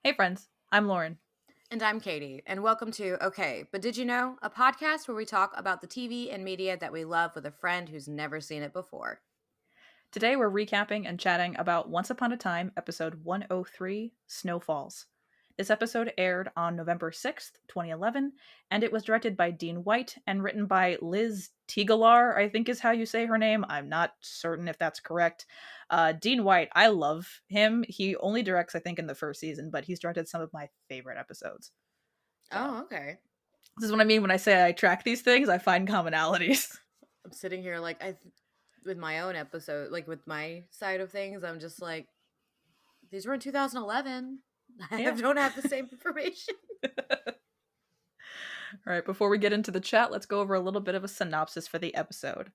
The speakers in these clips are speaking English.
Hey friends, I'm Lauren. And I'm Katie, and welcome to Okay, but Did You Know? A podcast where we talk about the TV and media that we love with a friend who's never seen it before. Today we're recapping and chatting about Once Upon a Time, episode 103, Snow Falls. This episode aired on November 6th, 2011, and it was directed by Dean White and written by Liz Tegelar, I think is how you say her name. I'm not certain if that's correct. Dean White, I love him. He only directs, I think, in the first season, but he's directed some of my favorite episodes. So, Oh, okay. this is what I mean when I say I track these things, I find commonalities. I'm sitting here with my own episode, like with my side of things, I'm just like, these were in 2011. I Yeah. don't have the same information. All right, before we get into the chat, let's go over a little bit of a synopsis for the episode.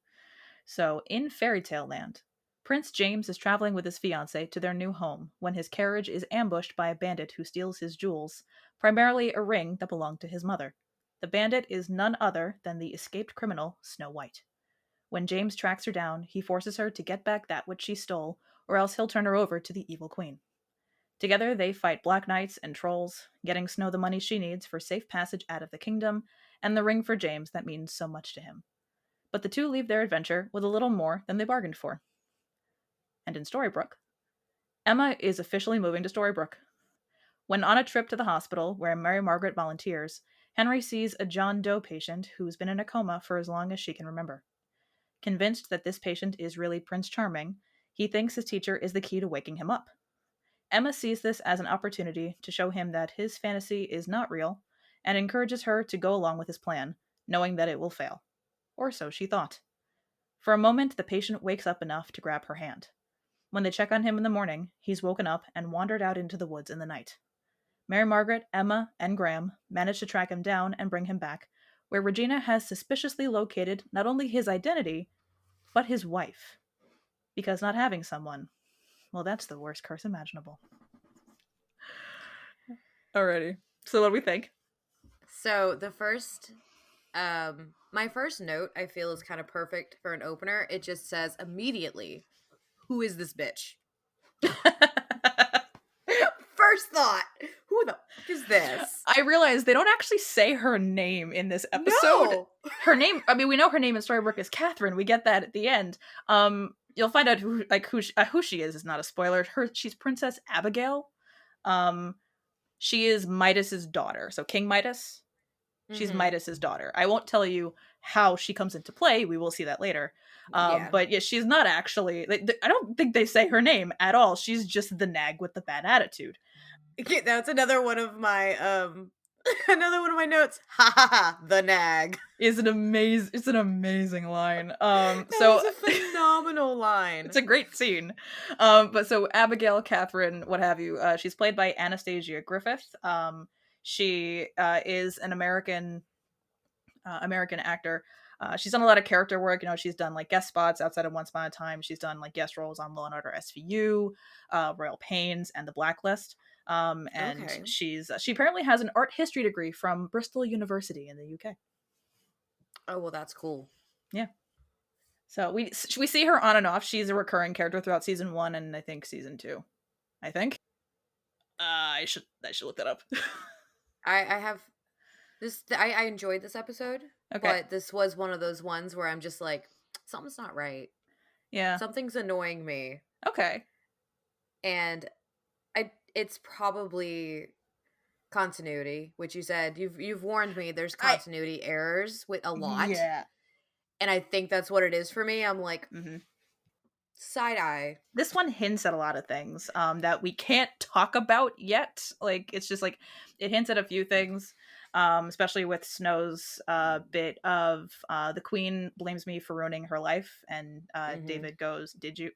So, in Fairy Tale Land, Prince James is traveling with his fiancée to their new home when his carriage is ambushed by a bandit who steals his jewels, primarily a ring that belonged to his mother. The bandit is none other than the escaped criminal Snow White. When James tracks her down, he forces her to get back that which she stole, or else he'll turn her over to the evil queen. Together, they fight black knights and trolls, getting Snow the money she needs for safe passage out of the kingdom, and the ring for James that means so much to him. But the two leave their adventure with a little more than they bargained for. And in Storybrooke, Emma is officially moving to Storybrooke. When on a trip to the hospital where Mary Margaret volunteers, Henry sees a John Doe patient who's been in a coma for as long as she can remember. Convinced that this patient is really Prince Charming, he thinks his teacher is the key to waking him up. Emma sees this as an opportunity to show him that his fantasy is not real, and encourages her to go along with his plan, knowing that it will fail. Or so she thought. For a moment, the patient wakes up enough to grab her hand. When they check on him in the morning, he's woken up and wandered out into the woods in the night. Mary Margaret, Emma, and Graham manage to track him down and bring him back, where Regina has suspiciously located not only his identity, but his wife. Because not having someone, well, that's the worst curse imaginable. Alrighty. So what do we think? So my first note I feel is kind of perfect for an opener. It just says immediately, who is this bitch? First thought, who the fuck is this? I realized they don't actually say her name in this episode. No. Her name, I mean, we know her name in Storybrooke is Catherine. We get that at the end. You'll find out who she is not a spoiler. She's Princess Abigail. She is Midas's daughter. So King Midas. She's Midas's daughter. I won't tell you how she comes into play. We will see that later. Yeah. But yeah, she's not actually. I don't think they say her name at all. She's just the nag with the bad attitude. That's another one of my notes. Ha ha ha, the nag. It's an amazing line. That So was a phenomenal line. it's a great scene. But so Abigail, Catherine, what have you, she's played by Anastasia Griffith. She is an American actor. She's done a lot of character work. You know, she's done like guest spots outside of Once Upon a Time. She's done like guest roles on Law and Order SVU, Royal Pains, and The Blacklist. And Okay. she apparently has an art history degree from Bristol University in the UK. Oh, well, that's cool. Yeah. So we see her on and off. She's a recurring character throughout season 1 and I think season 2. I think. I should look that up. I have this. I enjoyed this episode, Okay. but this was one of those ones where I'm just like, something's not right. Yeah. Something's annoying me, Okay. and it's probably continuity, which you said you've warned me. There's continuity errors with a lot. Yeah. And I think that's what it is for me. I'm like, Mm-hmm. side eye. This one hints at a lot of things that we can't talk about yet. Like, it's just like, it hints at a few things, especially with Snow's bit of the queen blames me for ruining her life. And David goes, did you?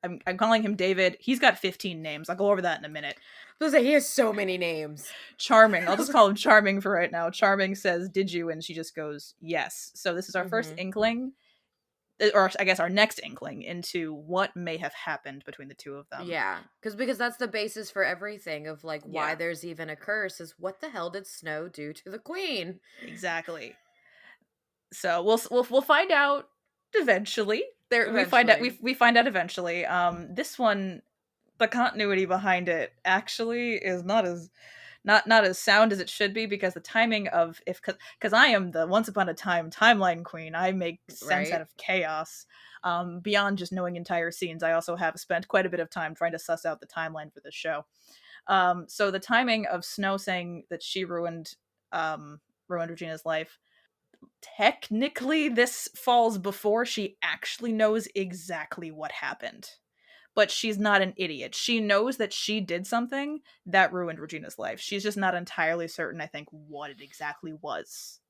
I'm calling him David. He's got 15 names. I'll go over that in a minute. He has so many names. Charming. I'll just call him Charming for right now. Charming says, did you? And she just goes, yes. So this is our first inkling, or I guess our next inkling into what may have happened between the two of them. Yeah, because that's the basis for everything of like why there's even a curse is what the hell did Snow do to the queen? Exactly. So we'll find out eventually. We find out eventually. This one, the continuity behind it actually is not as sound as it should be, because the timing of, if because I am the once upon a time timeline queen, I make sense out Right? of chaos. Beyond just knowing entire scenes, I also have spent quite a bit of time trying to suss out the timeline for this show. So the timing of Snow saying that she ruined Regina's life, technically this falls before she actually knows exactly what happened. But she's not an idiot. She knows that she did something that ruined Regina's life. She's just not entirely certain, I think, what it exactly was.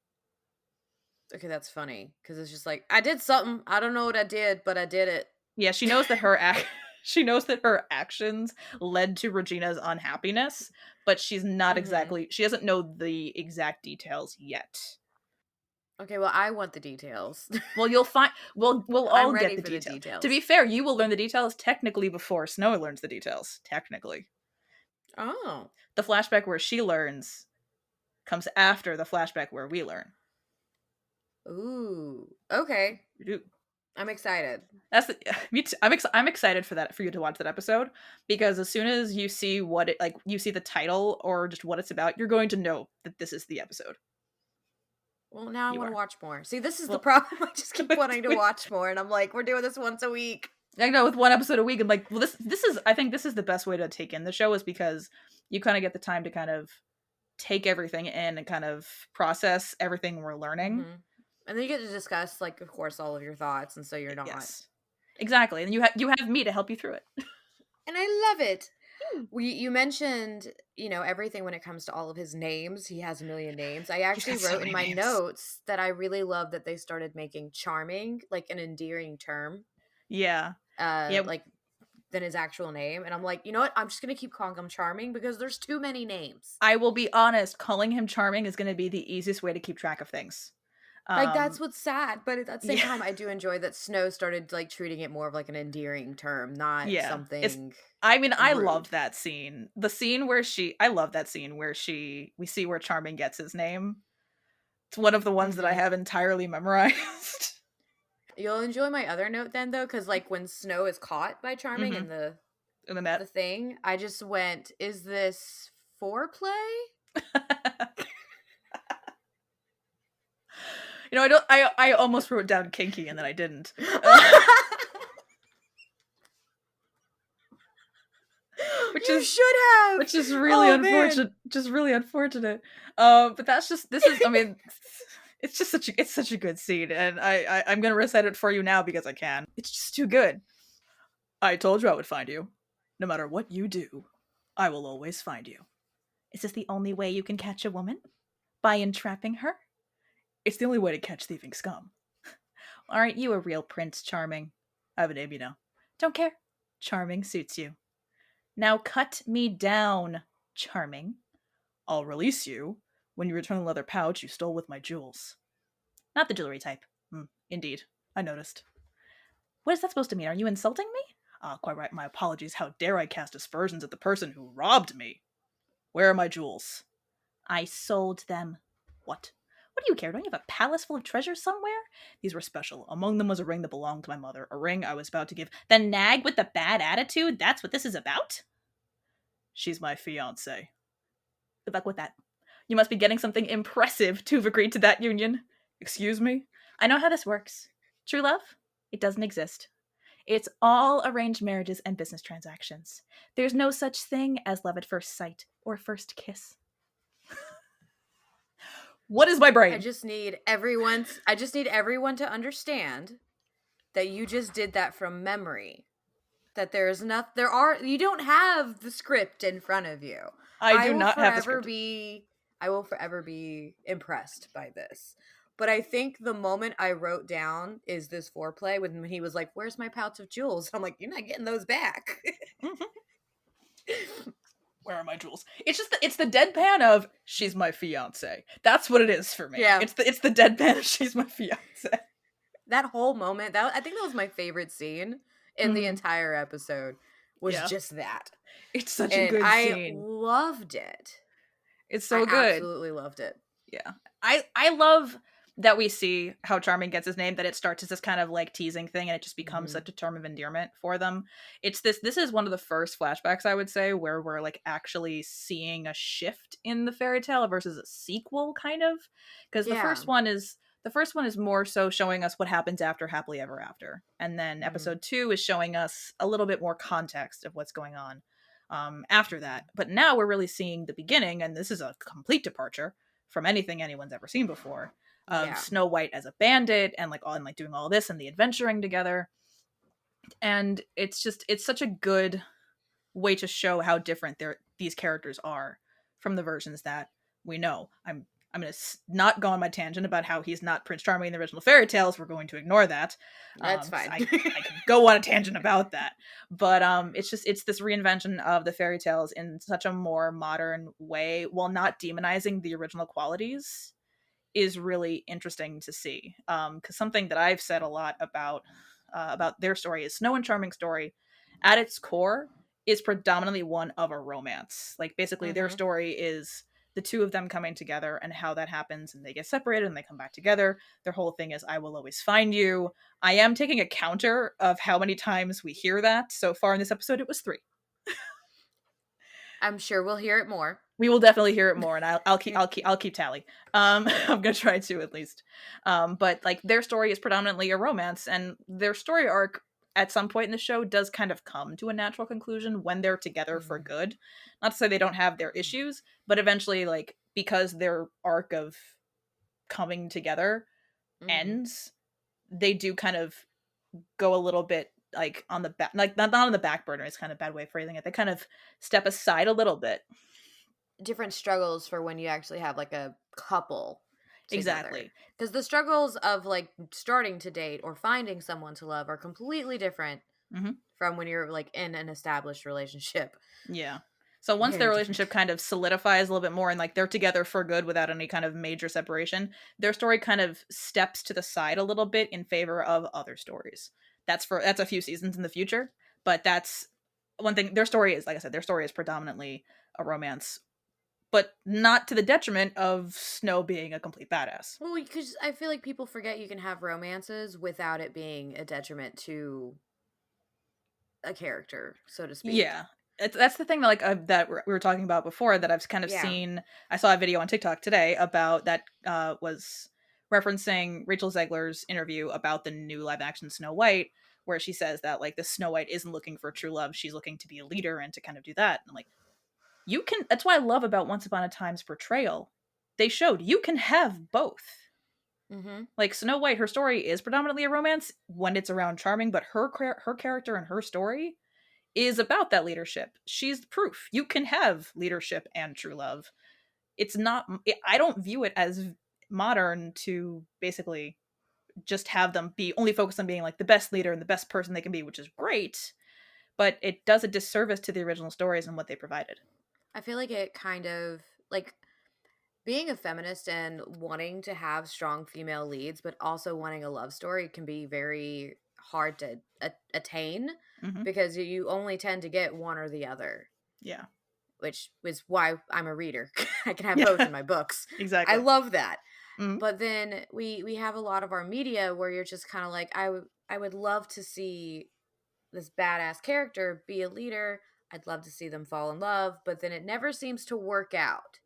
Okay, that's funny because it's just like I did something. I don't know what I did, but I did it. Yeah, she knows that she knows that her actions led to Regina's unhappiness, but she's not Mm-hmm. exactly, she doesn't know the exact details yet. Okay, well, I want the details. Well, you'll find we'll I'm all get ready the for the details. To details. be fair, you will learn the details technically before Snow learns the details. Technically, Oh, the flashback where she learns comes after the flashback where we learn. ooh, okay. I'm excited. That's the, me too. I'm excited for that, for you to watch that episode, because as soon as you see what it, like, you see the title or just what it's about, you're going to know that this is the episode. Well, now I You want to are. watch more. See, this is the Well, problem. I just keep wanting to with, watch more, and I'm like, we're doing this once a week. I know, with one episode a week, and like, well, this is, I think this is the best way to take in the show, is because you kind of get the time to kind of take everything in and kind of process everything we're learning. Mm-hmm. And then you get to discuss, like, of course, all of your thoughts, and so you're not. Yes, exactly, and you have me to help you through it. And I love it. You mentioned, everything when it comes to all of his names. He has a million names. I He's actually got so wrote in many my names. notes that I really love that they started making charming like an endearing term, Yeah, yeah. like than his actual name. And I'm like, you know what? I'm just gonna keep calling him Charming because there's too many names. I will be honest, calling him charming is going to be the easiest way to keep track of things. Like that's Um, what's sad, but at the same yeah, time, I do enjoy that Snow started like treating it more of like an endearing term, not yeah. It's. something I mean, I rude. love that scene. The scene where I love that scene where we see where Charming gets his name. It's one of the ones that I Hmm. have entirely memorized. You'll enjoy my other note then, though, because like when Snow is caught by Charming Mm-hmm. in the In the the net. thing, I just went, "Is this foreplay?" I don't. I almost wrote down kinky and then I didn't. Uh, which You is should have. which is really Oh man. unfortunate. Just really unfortunate. But that's just, this is, I mean, it's just it's such a good scene, and I'm gonna recite it for you now because I can. It's just too good. I told you I would find you. No matter what you do, I will always find you. Is this the only way you can catch a woman? By entrapping her? It's the only way to catch thieving scum. Aren't you a real Prince Charming? I have a name, you know. Don't care. Charming suits you. Now cut me down, Charming. I'll release you when you return the leather pouch you stole with my jewels. Not the jewelry type. Indeed. I noticed. What is that supposed to mean? Are you insulting me? Ah, quite right. My apologies. How dare I cast aspersions at the person who robbed me? Where are my jewels? I sold them. What? What do you care? Don't you have a palace full of treasures somewhere? These were special. Among them was a ring that belonged to my mother. A ring I was about to give. The nag with the bad attitude? That's what this is about? She's my fiancée. Good luck with that. You must be getting something impressive to have agreed to that union. Excuse me? I know how this works. True love? It doesn't exist. It's all arranged marriages and business transactions. There's no such thing as love at first sight or first kiss. What is my brain? I just need everyone to understand that you just did that from memory. That you don't have the script in front of you. I I do will not have the forever script. be I will forever be impressed by this. But I think the moment I wrote down is this foreplay when he was like, "Where's my pouch of jewels?" I'm like, "You're not getting those back." Mhm. Where are my jewels? It's just it's the deadpan of she's my fiance. That's what it is for me. Yeah. It's the deadpan of she's my fiance. That whole moment, I think that was my favorite scene in the Mhm. entire episode was Yeah, just that. it's such a And good I scene. loved it. It's I so good. absolutely loved it. Yeah, I love. that we see how Charming gets his name, that it starts as this kind of like teasing thing and it just becomes Mm-hmm. such a term of endearment for them. This is one of the first flashbacks, I would say, where we're like actually seeing a shift in the fairy tale versus a sequel, kind of. Because Yeah. the first one is more so showing us what happens after Happily Ever After. And then Mm-hmm. episode 2 is showing us a little bit more context of what's going on after that. But now we're really seeing the beginning, and this is a complete departure from anything anyone's ever seen before, of Yeah. Snow White as a bandit and like all and like doing all this and the adventuring together. And it's such a good way to show how different these characters are from the versions that we know. I'm going to not go on my tangent about how he's not Prince Charming in the original fairy tales. We're going to ignore that. That's 'Cause fine. I could go on a tangent about that. But it's this reinvention of the fairy tales in such a more modern way while not demonizing the original qualities is really interesting to see. Because something that I've said a lot about their story is Snow and Charming's story, at its core, is predominantly one of a romance. Like basically, their Mm-hmm. story is the two of them coming together and how that happens, and they get separated and they come back together. Their whole thing is "I will always find you." I am taking a counter of how many times we hear that so far in this episode. It was 3. I'm sure we'll hear it more. We will definitely hear it more, and I'll keep tally. I'm gonna try to at least. But like their story is predominantly a romance, and their story arc at some point in the show does kind of come to a natural conclusion when they're together for Mm-hmm. good. Not to say they don't have their issues, but eventually, like because their arc of coming together Mm-hmm. ends, they do kind of go a little bit like on the back, like not on the back burner. It's kind of a bad way of phrasing it. They kind of step aside a little bit. Different struggles for when you actually have like a couple together. Exactly. Because the struggles of like starting to date or finding someone to love are completely different Hmm. from when you're like in an established relationship. Yeah. So once their Very different. relationship kind of solidifies a little bit more and like they're together for good without any kind of major separation, their story kind of steps to the side a little bit in favor of other stories. That's a few seasons in the future, but that's one thing. Their story is, like I said, their story is predominantly a romance, but not to the detriment of Snow being a complete badass. Well, because I feel like people forget you can have romances without it being a detriment to a character, so to speak. Yeah. That's the thing that that we were talking about before that I've kind of Yeah. seen. I saw a video on TikTok today about that was referencing Rachel Zegler's interview about the new live action Snow White, where she says that like the Snow White isn't looking for true love, she's looking to be a leader and to kind of do that. And I'm like, you can. That's what I love about Once Upon a Time's portrayal. They showed you can have both. Mm-hmm. Like Snow White, her story is predominantly a romance when it's around Charming, but her character and her story is about that leadership. She's proof. You can have leadership and true love. It's not, I don't view it as modern to basically just have them be only focused on being like the best leader and the best person they can be, which is great, but it does a disservice to the original stories and what they provided. I feel like it kind of like being a feminist and wanting to have strong female leads, but also wanting a love story can be very hard to attain Mm-hmm. because you only tend to get one or the other, Yeah. which is why I'm a reader. I can have both Yeah. in my books. I Exactly. love that. Mm-hmm. But then we have a lot of our media where you're just kind of like I would love to see this badass character be a leader. I'd love to see them fall in love, but then it never seems to work out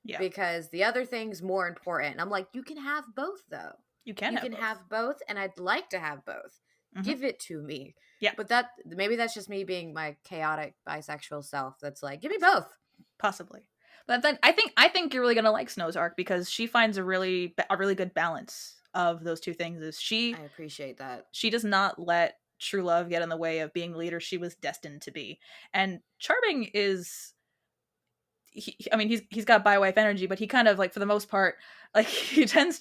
Yeah. because the other thing's more important. And I'm like, you can have both though. You can You have can both. have both, and I'd like to have both. Mm-hmm. Give it to me. Yeah. But that maybe that's just me being my chaotic bisexual self that's like, give me both. Possibly. But then I think you're really gonna like Snow's arc because she finds a really good balance of those two things. Is I appreciate that. she does not let true love get in the way of being the leader she was destined to be. And Charming is I mean he's got bi-wife energy, but he kind of like for the most part like he tends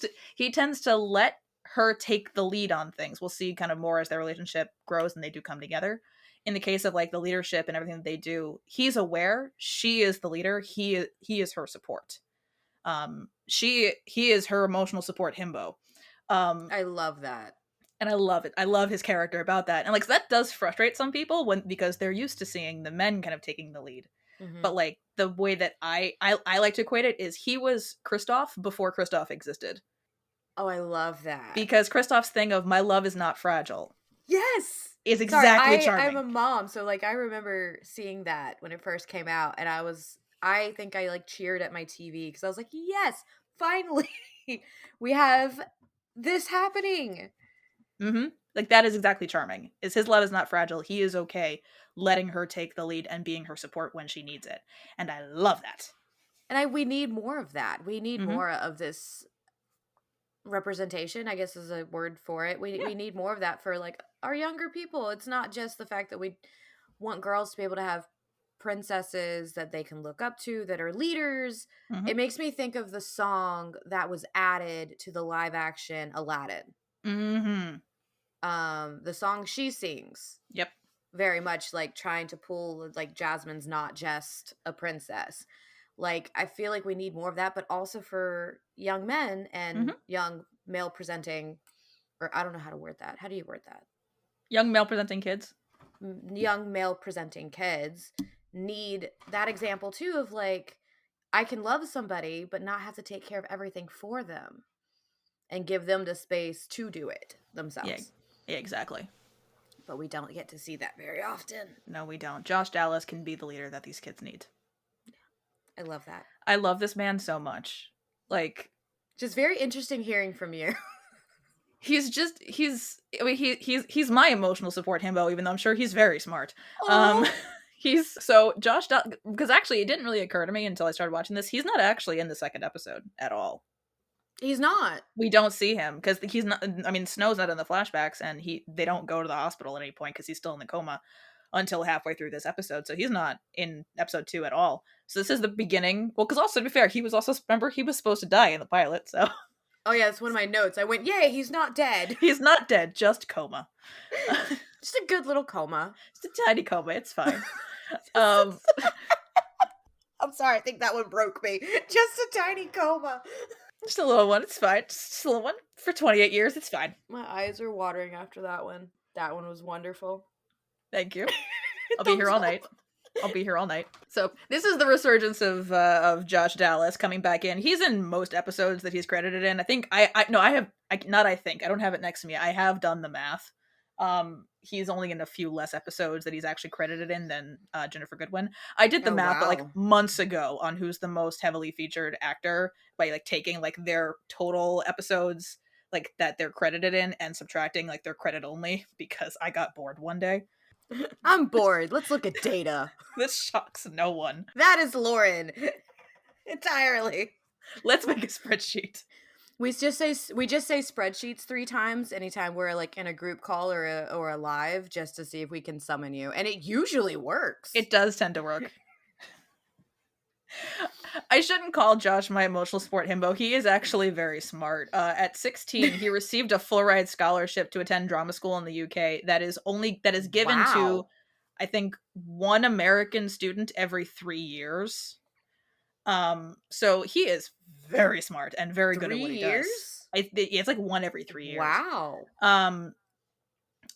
to let her take the lead on things. We'll see kind of more as their relationship grows and they do come together. In the case of like the leadership and everything that they do, he's aware she is the leader. He is her support. He is her emotional support himbo. Um, I love that. and I love it. I love his character about that. And like that does frustrate some people when because they're used to seeing the men kind of taking the lead. Mm-hmm. But like the way that I like to equate it is he was Kristoff before Kristoff existed. Oh, I love that. Because Kristoff's thing of "my love is not fragile" Yes. is Sorry, exactly I'm a charming. mom, so like I remember seeing that when it first came out, and I think I like cheered at my TV because I was like, yes, finally, we have this happening. Mhm. Like, that is exactly charming. Is his love is not fragile. He is okay letting her take the lead and being her support when she needs it. And I love that. And we need more of that. We need Mhm. more of this representation, I guess is a word for it. We Yeah. we need more of that for like our younger people. It's not just the fact that we want girls to be able to have princesses that they can look up to that are leaders. It Mhm. makes me think of the song that was added to the live action Aladdin. Mhm. The song she sings Yep. very much like trying to pull like Jasmine's not just a princess. Like I feel like we need more of that, but also for young men and Mhm. young male presenting, or I don't know how to word that. How do you word that? Young male presenting kids. Young male presenting kids need that example too of like I can love somebody but not have to take care of everything for them and give them the space to do it Yeah. themselves. Yeah, exactly. But we don't get to see that very often. No, we don't. Josh Dallas can be the leader that these kids need. I love that. I love this man so much. Like, Just very interesting hearing from you. he's I mean he's my emotional support himbo, even though I'm sure he's very smart. Um Oh, he's so because actually it didn't really occur to me until I started watching this. He's not actually in the second episode at all. he's not. We don't see him because he's not. I mean, Snow's not in the flashbacks, and they don't go to the hospital at any point because he's still in the coma until halfway through this episode. So he's not in episode 2 at all. So this is the beginning. Well, because also to be fair, he was also remember he was supposed to die in the pilot, so Oh yeah, that's one of my notes. I went, yay, he's not dead. he's not dead, just coma. Just a good little coma. Just a tiny coma. It's fine. Um, I'm sorry, I think that one broke me. Just a tiny coma. just a little one. It's fine. Just a little one for 28 years. It's fine. My eyes are watering after that one. That one was wonderful. Thank you. I'll be here Thumbs all up. night. I'll be here all night. So this is the resurgence of Josh Dallas coming back in. He's in most episodes that he's credited in. I think I no I have I not I think I don't have it next to me. I have done the math. He's only in a few less episodes that he's actually credited in than Jennifer Goodwin. I did the Oh math, but like wow. months ago on who's the most heavily featured actor by like taking like their total episodes like that they're credited in and subtracting like their credit only because I got bored one day. I'm bored. Let's look at data. This shocks no one. That is Lauren. Entirely. Let's make a spreadsheet. We just say spreadsheets 3 times anytime we're like in a group call or a live just to see if we can summon you, and it usually works. It does tend to work. I shouldn't call Josh my emotional support himbo. He is actually very smart. At 16, he received a full ride scholarship to attend drama school in the UK. That is given to, Wow. I think, one American student every 3 years. So he is very smart and very good at Three what he does. years? It's like one every 3 years. Wow.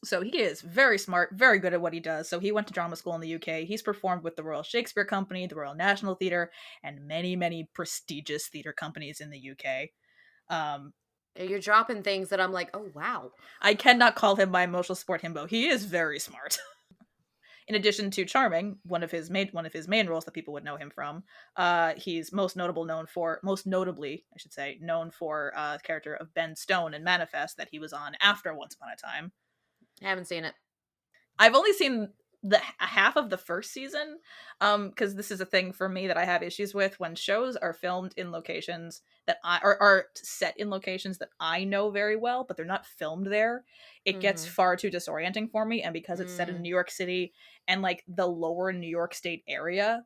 So he is very smart, very good at what he does. So he went to drama school in the UK. He's performed with the Royal Shakespeare Company, the Royal National Theatre, and many, many prestigious theatre companies in the UK. You're dropping things that I'm like, oh wow. I cannot call him my emotional support himbo. He is very smart. In addition to charming, one of his main roles that people would know him from, he's most notably, I should say, known for the character of Ben Stone in Manifest that he was on after Once Upon a Time. I haven't seen it. I've only seen the half of the first season, because this is a thing for me that I have issues with when shows are filmed in locations that are set in locations that I know very well, but they're not filmed there. It gets Mm-hmm. far too disorienting for me, and because it's set in Mm. New York City and like the lower New York State area,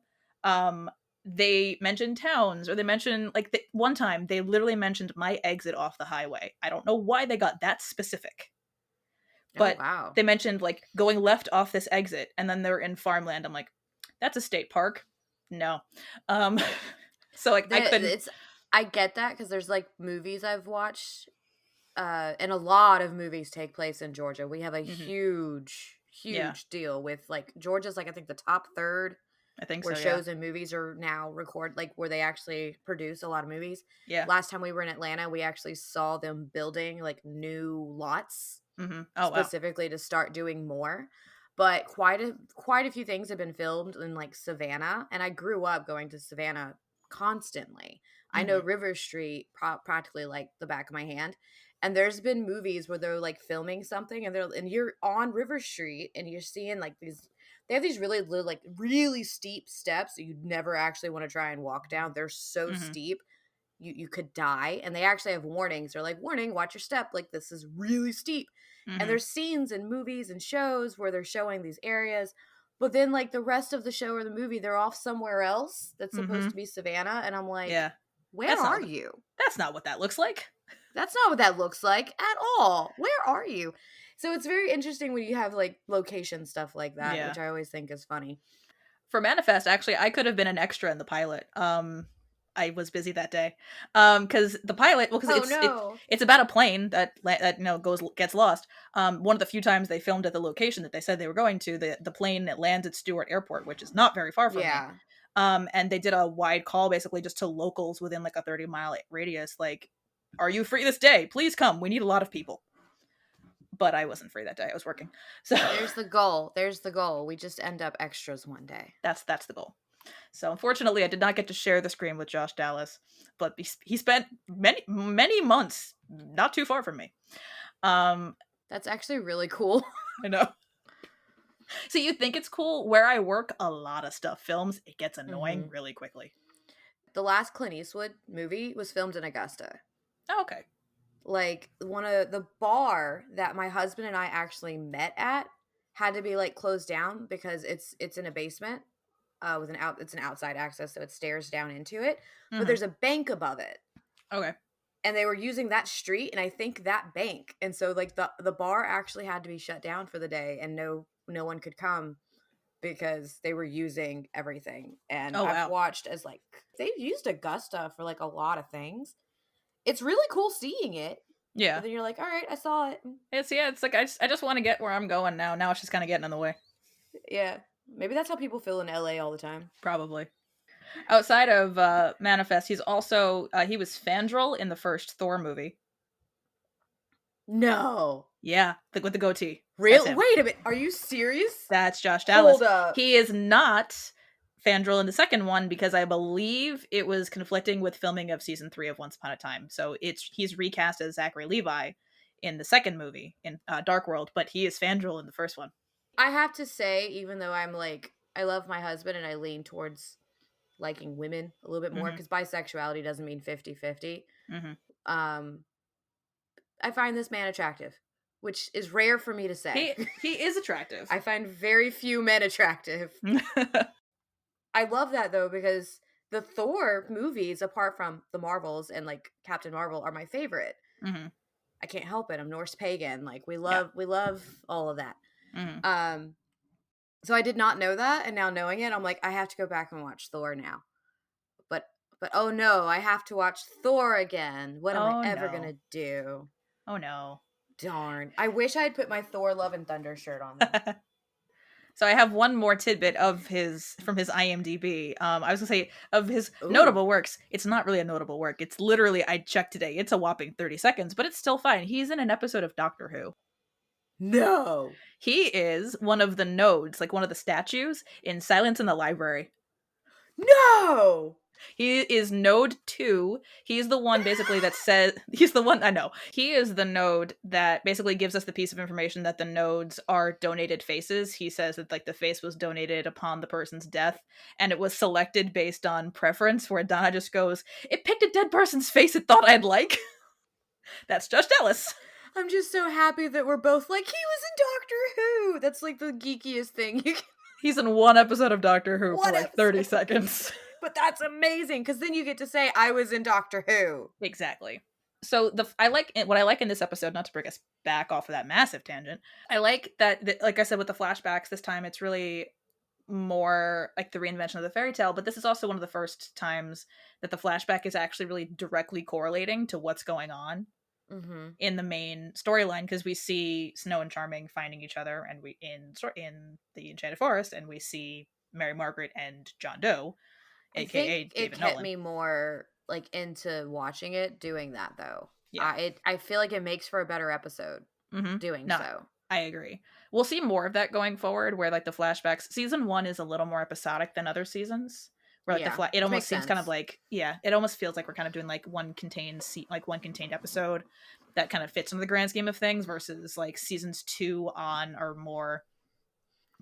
they mention towns or they mention like one time they literally mentioned my exit off the highway. I don't know why they got that specific, Oh but wow. they mentioned like going left off this exit and then they're in farmland. I'm like, that's a state park. No. um so like I couldn't. I get that because there's like movies I've watched, and a lot of movies take place in Georgia. We have a Mhm. huge, Yeah. huge deal with like Georgia's like I think the top third I think where so, yeah. shows and movies are now like where they actually produce a lot of movies. Yeah. Last time we were in Atlanta, we actually saw them building like new lots Oh, wow. specifically to start doing more. But quite a few things have been filmed in like Savannah, and I grew up going to Savannah constantly. I know Mhm. River Street practically like the back of my hand. And there's been movies where they're like filming something and you're on River Street and you're seeing like they have these like really steep steps that you'd never actually want to try and walk down. They're so Mhm. steep you could die, and they actually have warnings. They're like, warning, watch your step, like this is really steep. And Mhm. there's scenes in movies and shows where they're showing these areas, but then like the rest of the show or the movie they're off somewhere else that's supposed to Mhm. be Savannah, and I'm like, Yeah. where That's are not you? that's not what that looks like. That's not what that looks like at all. Where are you? So it's very interesting when you have like location stuff like that, Yeah. which I always think is funny. For Manifest, actually, I could have been an extra in the pilot. I was busy that day. Because the pilot, well, because Oh it's no. it's about a plane that gets lost. One of the few times they filmed at the location that they said they were going to, the plane that lands at Stewart Airport, which is not very far from me. Yeah. And they did a wide call basically just to locals within like a 30-mile radius, like, "Are you free this day? Please come. We need a lot of people." But I wasn't free that day. I was working, so There's the goal. There's the goal. We just end up extras one day. that's the goal. So unfortunately, I did not get to share the screen with Josh Dallas, but he spent many months not too far from me. Um, That's actually really cool. I know. So you think it's cool? Where I work, a lot of stuff films. It gets annoying hmm really quickly. The last Clint Eastwood movie was filmed in Augusta. Oh, okay. Like one of the bar that my husband and I actually met at had to be like closed down because it's in a basement with it's an outside access, so it stairs down into it, but Hmm. there's a bank above it. Okay. And they were using that street and I think that bank. And so like the bar actually had to be shut down for the day and no one could come because they were using everything. And Oh, I've wow. watched as like they've used Augusta for like a lot of things. It's really cool seeing it, but Yeah. then you're like, all right, I saw it. It's like I just want to get where I'm going now. Now it's just kind of getting in the way. Yeah, maybe that's how people feel in LA all the time. Probably. Outside of Manifest, he's also he was Fandral in the first Thor movie. No, Yeah, with the goatee. That's real. him. Wait a minute, are you serious? That's Josh Dallas. Hold up. He is not Fandral in the second one because I believe it was conflicting with filming of season 3 of Once Upon a Time. So he's recast as Zachary Levi in the second movie in Dark World, but he is Fandral in the first one. I have to say, even though I'm like, I love my husband and I lean towards liking women a little bit more Hmm. because bisexuality doesn't mean 50-50. Hmm. Um, I find this man attractive, which is rare for me to say. He is attractive. I find very few men attractive. I love that though because the Thor movies, apart from the Marvels and like Captain Marvel, are my favorite. Hmm. I can't help it. I'm Norse pagan. Like Yeah. we love all of that. Hmm. Um, so I did not know that, and now knowing it, I'm like, I have to go back and watch Thor now. But oh no, I have to watch Thor again. What am I Oh ever no. gonna do? Oh no. Darn. I wish I had put my Thor Love and Thunder shirt on though. So I have one more tidbit of his from his IMDb. I was gonna say of his Ooh. notable works. It's not really a notable work. It's literally I checked today. It's a whopping 30 seconds, but it's still fine. He's in an episode of Doctor Who. No. He is one of the nodes, like one of the statues in Silence in the Library. No. He is node 2. He's the one basically that says he's the one I know. He is the node that basically gives us the piece of information that the nodes are donated faces. He says that like the face was donated upon the person's death and it was selected based on preference, where Donna just goes, "It picked a dead person's face it thought I'd like." That's Josh Dallas. I'm just so happy that we're both like, he was in Doctor Who. That's like the geekiest thing you can. He's in one episode of Doctor Who for One like 30 episode. seconds. But that's amazing because then you get to say I was in Doctor Who. Exactly. So what I like in this episode, not to bring us back off of that massive tangent. I like that, like I said, with the flashbacks this time, it's really more like the reinvention of the fairy tale. But this is also one of the first times that the flashback is actually really directly correlating to what's going on Mm-hmm. in the main storyline, because we see Snow and Charming finding each other, and we in the Enchanted Forest, and we see Mary Margaret and John Doe, I aka think it David kept Nolan. me more like into watching it doing that though. Yeah. I feel like it makes for a better episode doing No, so. I agree. We'll see more of that going forward, where like the flashbacks. Season 1 is a little more episodic than other seasons, where like Yeah, it which almost makes seems kind of sense. like, yeah, it almost feels like we're kind of doing like one contained episode that kind of fits into the grand scheme of things, versus like seasons 2 on are more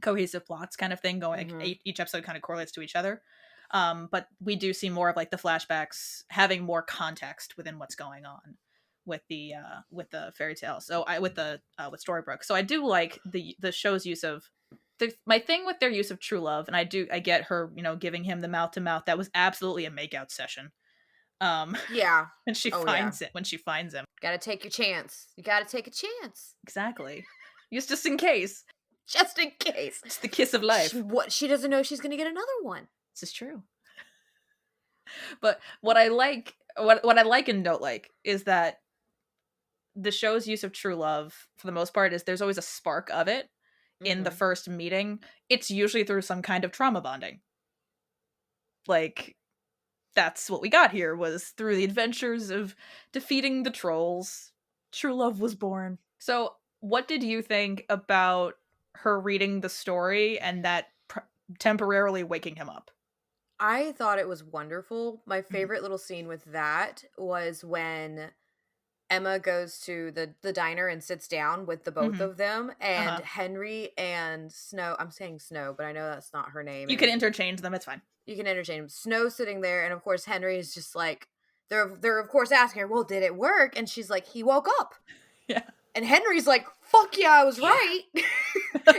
cohesive plots kind of thing, going Hmm. like each episode kind of correlates to each other. But we do see more of like the flashbacks having more context within what's going on with the fairy tale. So I with Storybook. So I do like the show's use of my thing with their use of true love, and I get her, giving him the mouth to mouth. That was absolutely a makeout session. Yeah. And Oh yeah. when she finds him. Gotta take your chance. You gotta take a chance. Exactly. Just in case. Just in case. It's the kiss of life. She doesn't know she's gonna get another one. This is true. But what I like and don't like is that the show's use of true love, for the most part, is there's always a spark of it in the Hmm. first meeting. It's usually through some kind of trauma bonding. Like, that's what we got here, was through the adventures of defeating the trolls. True love was born. So, what did you think about her reading the story and that temporarily waking him up? I thought it was wonderful. My Mhm. favorite little scene with that was when Emma goes to the diner and sits down with the both Mhm. of them, and Uh-huh. Henry and Snow. I'm saying Snow, but I know that's not her name, You can and interchange them, it's fine. you can interchange them. Snow sitting there, and of course Henry is just like they're of course asking her, "Well, did it work?" And she's like, "He woke up." Yeah. And Henry's like, "Fuck yeah, I was Yeah. right."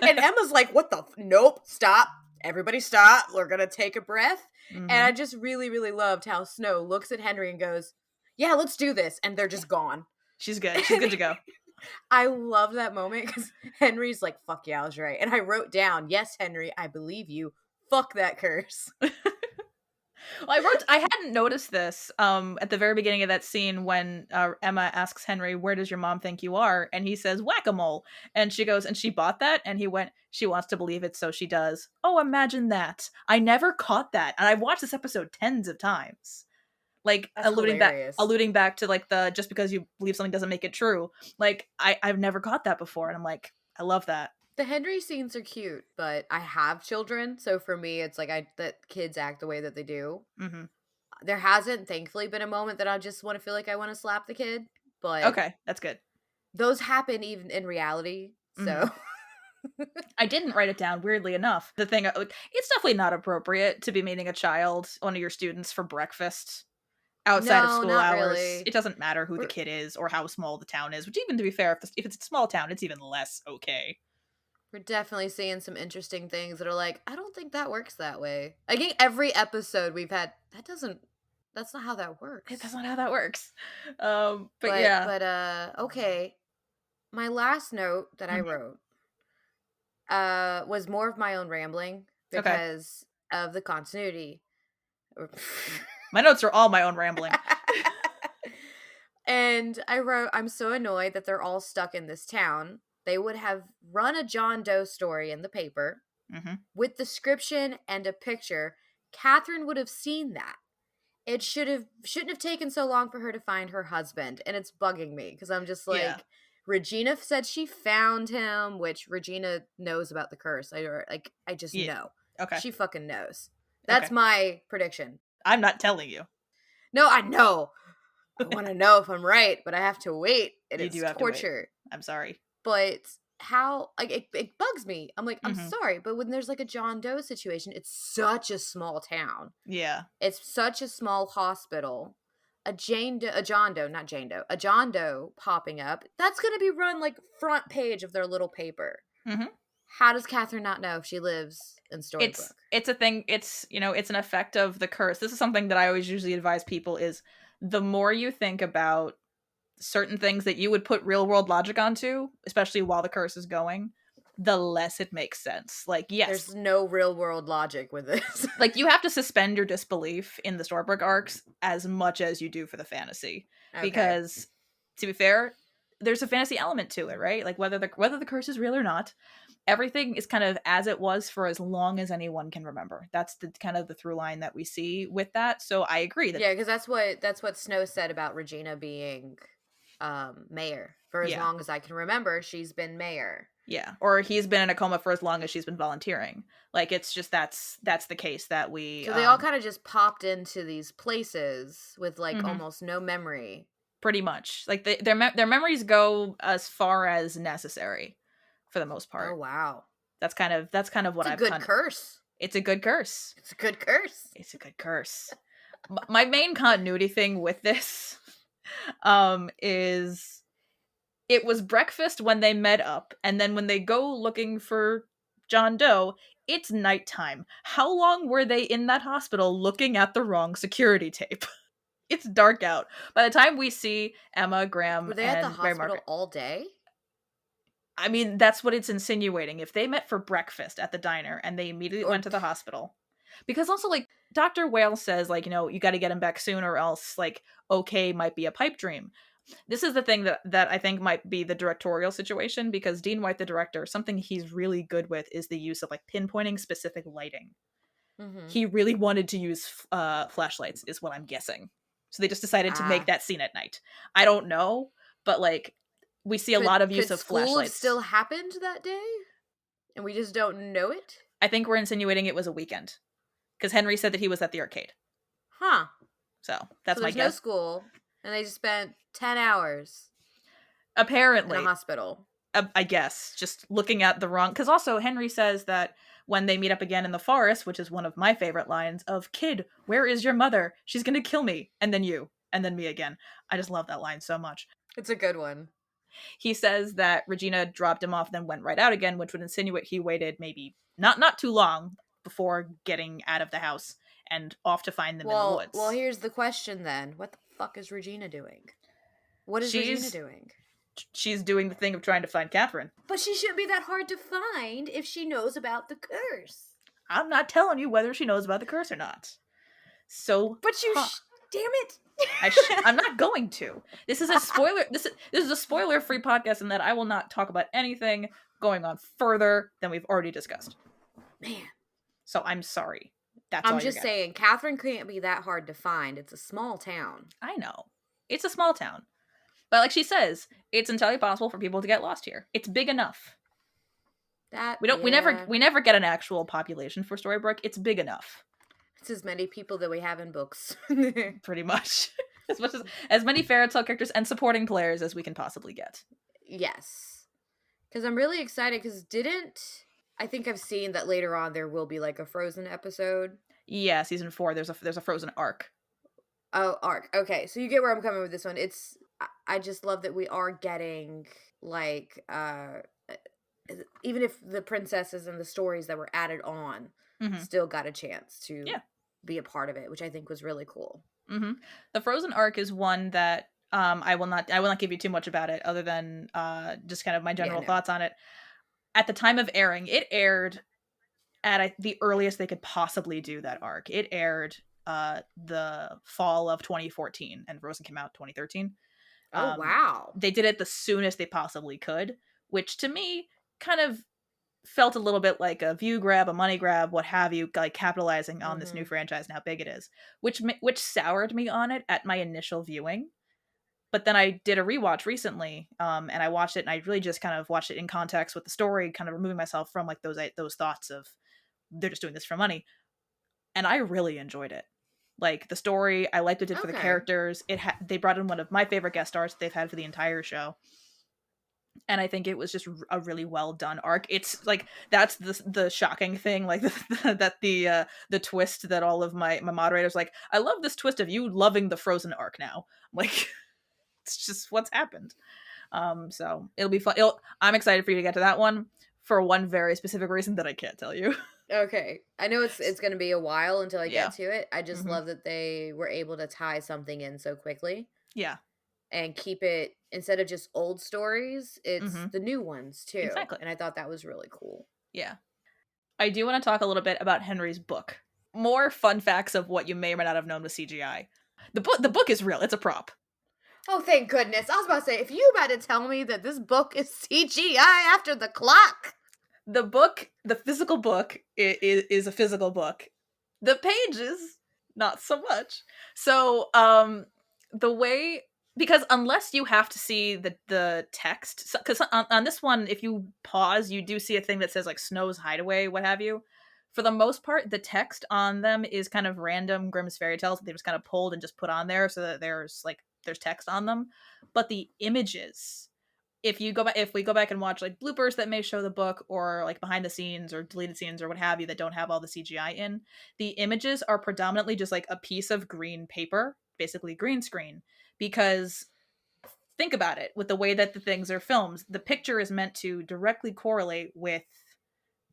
And Emma's like, "What the? Nope, stop. Everybody stop. We're going to take a breath." And I Mhm. just really, really loved how Snow looks at Henry and goes, "Yeah, let's do this." And they're Yeah. just gone. She's good. She's good to go. I love that moment because Henry's like, "Fuck yeah, I was right." And I wrote down, "Yes, Henry, I believe you. Fuck that curse." Well, I hadn't noticed this at the very beginning of that scene when Emma asks Henry, "Where does your mom think you are?" And he says, "Whack-a-mole." And she goes, "And she bought that?" And he went, "She wants to believe it, so she does." Oh, imagine that. I never caught that. And I've watched this episode tens of times. Like That's hilarious. alluding back to like the just because you believe something doesn't make it true. Like I've never caught that before, and I'm like, I love that. The Henry scenes are cute, but I have children, so for me, it's like that kids act the way that they do. Hmm. There hasn't, thankfully, been a moment that I just want to feel like I want to slap the kid, but Okay, that's good. those happen even in reality. Hmm. So I didn't write it down, weirdly enough. The thing, like, it's definitely not appropriate to be meeting a child, one of your students, for breakfast outside of no, school not hours. really. It doesn't matter who the We're kid is or how small the town is, which, even to be fair, if it's a small town, it's even less okay. we're definitely seeing some interesting things that are like, I don't think that works that way. I think every episode we've had that's not how that That's works. not how that works. But But yeah. but okay. My last note that I Mhm. wrote was more of my own rambling Okay. because of the continuity. My notes are all my own rambling. And I wrote, "I'm so annoyed that they're all stuck in this town. They would have run a John Doe story in the paper Hmm. with description and a picture. Catherine would have seen that. It shouldn't have taken so long for her to find her husband." And it's bugging me because I'm just Yeah. like, Regina said she found him, which Regina knows about the curse. I just Yeah. know. Okay. She fucking knows. Okay. That's my prediction. I'm not telling you. No, I know. I want to know if I'm right, but I have to wait, and You do it's have to wait. torture. I'm sorry. But how, like, it bugs me. I'm like, I'm Hmm. sorry, but when there's like a John Doe situation, it's such a small town. Yeah. It's such a small hospital. A John Doe, not Jane Doe, a John Doe popping up. That's going to be run like front page of their little paper. Hmm. How does Catherine not know if she lives in Storybook? It's a thing. It's it's an effect of the curse. This is something that I always usually advise people: is the more you think about certain things that you would put real world logic onto, especially while the curse is going, the less it makes sense. Like, yes, There's no real world logic with this. like you have to suspend your disbelief in the Storybook arcs as much as you do for the fantasy, Okay. because to be fair, there's a fantasy element to it, right? Like whether the curse is real or not, everything is kind of as it was for as long as anyone can remember. That's the kind of the through line that we see with that. So I agree that Yeah, because that's what Snow said about Regina being mayor. For as yeah. long as I can remember, she's been mayor. Yeah, or he's been in a coma for as long as she's been volunteering. Like it's just that's the case that we So they all kind of just popped into these places with like mhm, almost no memory. pretty much. Like their memories go as far as necessary for the most Oh part. wow. That's kind of what It's a I've good kind of curse. it's a good curse. It's a good curse. It's a good curse. My main continuity thing with this is it was breakfast when they met up, and then when they go looking for John Doe, it's nighttime. How long were they in that hospital looking at the wrong security tape? It's dark out. By the time we see Emma, Graham, Were they at the and Mary hospital Margaret, all day? I mean, that's what it's insinuating. If they met for breakfast at the diner and they immediately Or went to the hospital, because also, like, Dr. Whale says, like, you got to get him back soon or else, like, okay might be a pipe dream. This is the thing that I think might be the directorial situation, because Dean White, the director, something he's really good with is the use of like pinpointing specific lighting. mm-hmm. He really wanted to use flashlights, is what I'm guessing. So they just decided to make that scene at night. I don't know, but like we see a lot of use could of school have flashlights. still happened that day, and we just don't know it? I think we're insinuating it was a weekend because Henry said that he was at the arcade. Huh. So that's So my there's no guess. school, and they just spent 10 hours in Apparently, a hospital. I guess, just looking at the wrong, because also Henry says that when they meet up again in the forest, which is one of my favorite lines of "Kid, where is your mother? She's gonna kill me, and then you, and then me again." I just love that line so much. It's a good one. He says that Regina dropped him off, then went right out again, which would insinuate he waited maybe not too long before getting out of the house and off to find them in the woods. Well, here's the question then. What the fuck is Regina doing? What is Regina doing? She's doing the thing of trying to find Catherine. But she shouldn't be that hard to find if she knows about the curse. I'm not telling you whether she knows about the curse or not. So, but you, damn it! I'm not going to. This is a spoiler. This is a spoiler-free podcast, in that I will not talk about anything going on further than we've already discussed. Man. So I'm sorry. That's I'm just saying, Catherine can't be that hard to find. It's a small town. I know. It's a small town. But like she says, it's entirely possible for people to get lost here. It's big enough. We never get an actual population for Storybrooke. It's big enough. It's as many people that we have in books. Pretty much. As many fairy tale characters and supporting players as we can possibly get. Yes. Because I'm really excited, because I think I've seen that later on there will be like a Frozen episode. Yeah, season 4, there's a Frozen arc. Oh, arc. Okay, so you get where I'm coming with this one. I just love that we are getting like even if the princesses and the stories that were added on still got a chance to be a part of it, which I think was really cool. Mm-hmm. The Frozen arc is one that I will not give you too much about it, other than just kind of my general thoughts on it. At the time of airing, it aired at the earliest they could possibly do that arc. It aired the fall of 2014, and Frozen came out 2013. Oh, wow. They did it the soonest they possibly could, which to me kind of felt a little bit like a view grab, a money grab, what have you, like capitalizing on this new franchise and how big it is, which soured me on it at my initial viewing. But then I did a rewatch recently, and I watched it, and I really just kind of watched it in context with the story, kind of removing myself from like those thoughts of they're just doing this for money. And I really enjoyed it. Like the story, I liked what it did for the characters. They brought in one of my favorite guest stars they've had for the entire show. And I think it was just a really well done arc. It's like, that's the shocking thing, like that the twist that all of my moderators like, I love this twist of you loving the Frozen arc now. Like, it's just what's happened. So it'll be fun. I'm excited for you to get to that one for one very specific reason that I can't tell you. Okay. I know it's going to be a while until I get to it. I just love that they were able to tie something in so quickly. Yeah. And keep it, instead of just old stories, it's the new ones too. Exactly. And I thought that was really cool. Yeah. I do want to talk a little bit about Henry's book. More fun facts of what you may or may not have known with CGI. The book is real. It's a prop. Oh, thank goodness. I was about to say, if you about to tell me that this book is CGI after the clock. The book, the physical book, is a physical book. The pages, not so much. So, the way, because unless you have to see the text, because on this one, if you pause, you do see a thing that says like Snow's Hideaway, what have you. For the most part, the text on them is kind of random Grimm's fairy tales that they just kind of pulled and just put on there so that there's text on them. But the images, if we go back and watch like bloopers that may show the book or like behind the scenes or deleted scenes or what have you that don't have all the CGI in, the images are predominantly just like a piece of green paper, basically green screen, because think about it, with the way that the things are filmed, the picture is meant to directly correlate with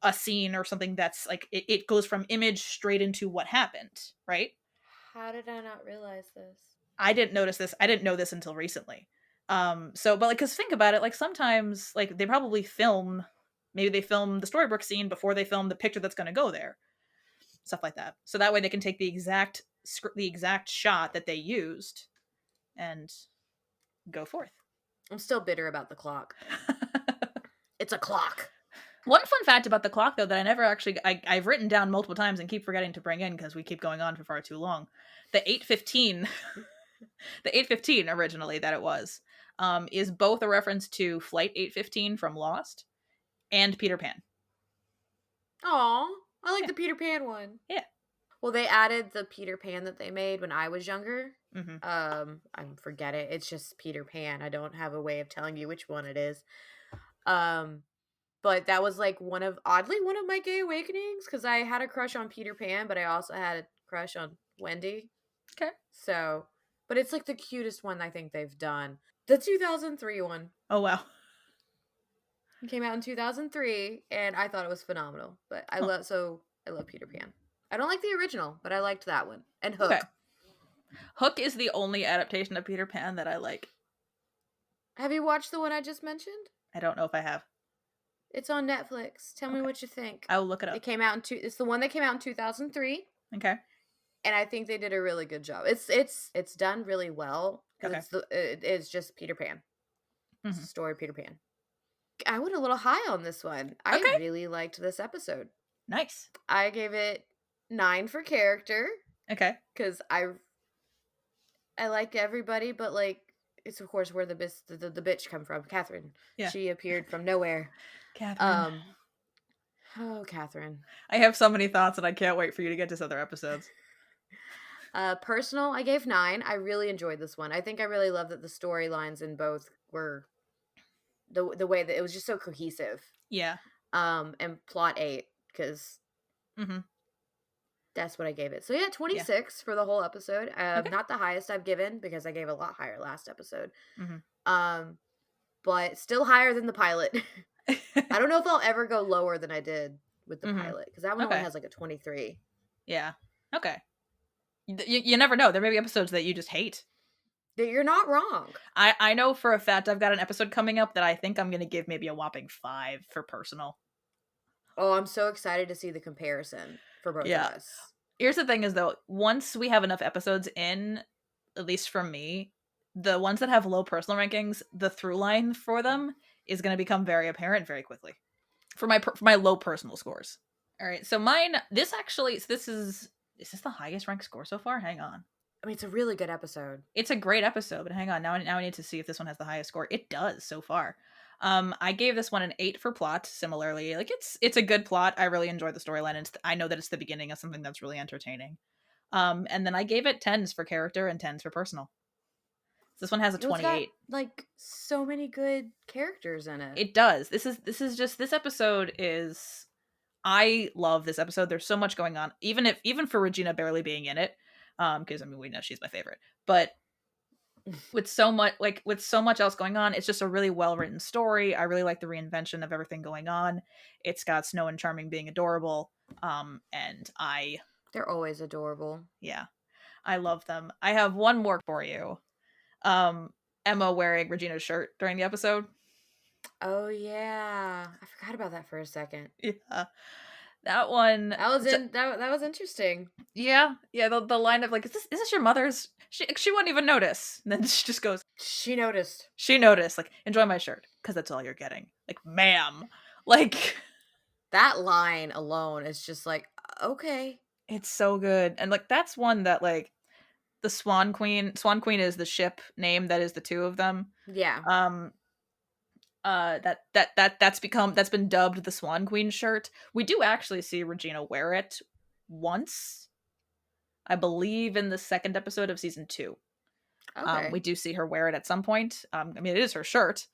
a scene or something that's like it goes from image straight into what happened, right? How did I not realize this? I didn't notice this. I didn't know this until recently. So, but like, cause think about it, like sometimes, like they probably film, maybe they film the storybook scene before they film the picture that's going to go there, stuff like that. So that way they can take the exact shot that they used, and go forth. I'm still bitter about the clock. It's a clock. One fun fact about the clock, though, that I never actually I've written down multiple times and keep forgetting to bring in because we keep going on for far too long. The 8:15, the 8:15 originally that it was, is both a reference to Flight 815 from Lost and Peter Pan. Aw, I like Yeah. the Peter Pan one. Yeah. Well, they added the Peter Pan that they made when I was younger. Mm-hmm. I forget it. It's just Peter Pan. I don't have a way of telling you which one it is. But that was like oddly one of my gay awakenings because I had a crush on Peter Pan, but I also had a crush on Wendy. Okay. So, but it's like the cutest one I think they've done. The 2003 one. Oh wow. It came out in 2003, and I thought it was phenomenal. But I love Peter Pan. I don't like the original, but I liked that one. And Hook. Okay. Hook is the only adaptation of Peter Pan that I like. Have you watched the one I just mentioned? I don't know if I have. It's on Netflix. Tell me what you think. I will look it up. It came out it's the one that came out in 2003. Okay. And I think they did a really good job. It's done really well because it's just Peter Pan. It's a story of Peter Pan. I went a little high on this one. I really liked this episode. Nice. I gave it 9 for character. Okay. Because I like everybody, but like it's of course where the bitch come from, Catherine. Yeah. She appeared from nowhere. Catherine. Oh, Catherine. I have so many thoughts and I can't wait for you to get to other episodes. Personal, I gave 9. I really enjoyed this one. I think I really love that the storylines in both were the way that it was just so cohesive. Yeah. And plot 8 because that's what I gave it. So yeah, 26 for the whole episode. Not the highest I've given because I gave a lot higher last episode. But still higher than the pilot. I don't know if I'll ever go lower than I did with the pilot because that one only has like a 23. Yeah. Okay. You never know. There may be episodes that you just hate. You're not wrong. I know for a fact I've got an episode coming up that I think I'm going to give maybe a whopping 5 for personal. Oh, I'm so excited to see the comparison for both of us. Here's the thing is, though, once we have enough episodes in, at least for me, the ones that have low personal rankings, the through line for them is going to become very apparent very quickly. For my low personal scores. All right, so mine, this is this the highest ranked score so far? Hang on. I mean, it's a really good episode. It's a great episode, but hang on. Now I need to see if this one has the highest score. It does so far. I gave this one an 8 for plot. Similarly, like it's a good plot. I really enjoyed the storyline, and I know that it's the beginning of something that's really entertaining. And then I gave it 10s for character and 10s for personal. This one has a 28. It's got, like so many good characters in it. It does. This episode is. I love this episode. There's so much going on, even for Regina barely being in it, because I mean we know she's my favorite, but with so much else going on, it's just a really well written story. I really like the reinvention of everything going on. It's got Snow and Charming being adorable, and they're always adorable. Yeah, I love them. I have one more for you. Emma wearing Regina's shirt during the episode. Oh yeah, I forgot about that for a second. Yeah, that one. That was interesting. Yeah. The line of like, is this your mother's? She wouldn't even notice. And then she just goes, She noticed. Like, enjoy my shirt because that's all you're getting. Like, ma'am. Like, That line alone is just like, okay. It's so good. And like that's one that like the Swan Queen is the ship name that is the two of them. Yeah. Um that's been dubbed the Swan Queen shirt. We do actually see Regina wear it once, I believe in the second episode of season 2. We Okay. do see her wear it at some point. I mean, it is her shirt,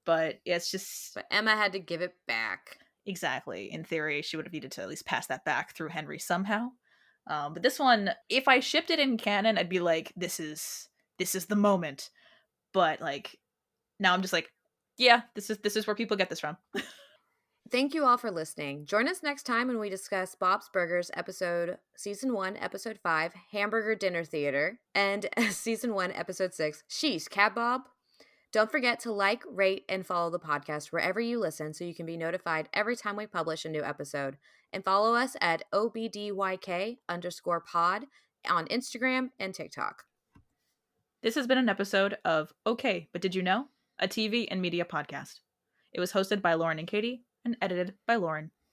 but it's just But Emma had to give it back. exactly. In theory, she would have needed to at least pass that back through Henry somehow. But this one, if I shipped it in canon, I'd be like, this is the moment. But like now, I'm just like, yeah, this is where people get this from. Thank you all for listening. Join us next time when we discuss Bob's Burgers season 1, episode 5, Hamburger Dinner Theater, and season 1, episode 6, Sheesh, Cab Bob. Don't forget to like, rate, and follow the podcast wherever you listen so you can be notified every time we publish a new episode. And follow us at OBDYK_pod on Instagram and TikTok. This has been an episode of Okay, but Did You Know? A TV and media podcast. It was hosted by Lauren and Katie and edited by Lauren.